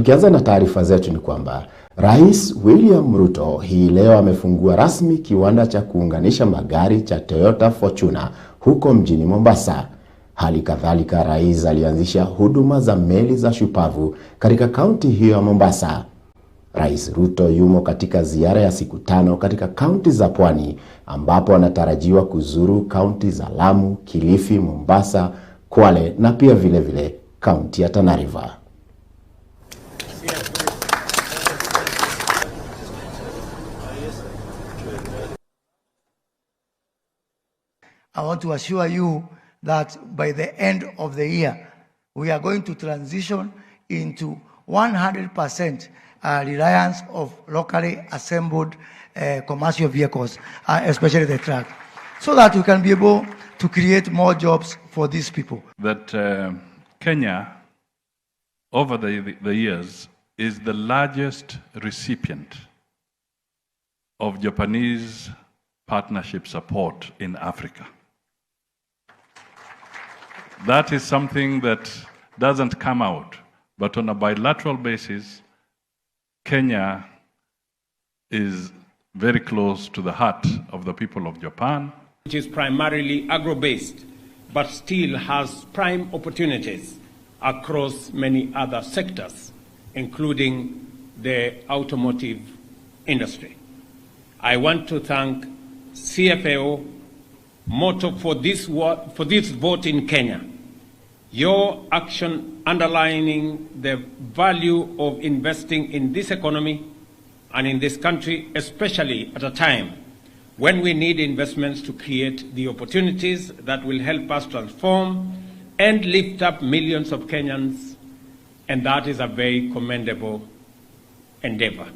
Tukianza na taarifa zetu ni kwamba Rais William Ruto hii leo amefungua rasmi kiwanda cha kuunganisha magari cha Toyota Fortuner huko mjini Mombasa. Hali kadhalika rais alianzisha huduma za meli za shupavu katika kaunti hiyo ya Mombasa. Rais Ruto yumo katika ziara ya siku 5 katika kaunti za Pwani ambapo anatarajiwa kuzuru kaunti za Lamu, Kilifi, Mombasa, Kwale na pia vile kaunti ya Tana River. I want to assure you that by the end of the year, we are going to transition into 100% reliance of locally assembled commercial vehicles, especially the truck, so that we can be able to create more jobs for these people. That Kenya, over the years, is the largest recipient of Japanese partnership support in Africa. That is something that doesn't come out, but on a bilateral basis, Kenya is very close to the heart of the people of Japan. Which is primarily agro-based, but still has prime opportunities across many other sectors, including the automotive industry. I want to thank CFAO motto for this vote in Kenya. Your action underlining the value of investing in this economy and in this country, especially at a time when we need investments to create the opportunities that will help us transform and lift up millions of Kenyans, and that is a very commendable endeavor.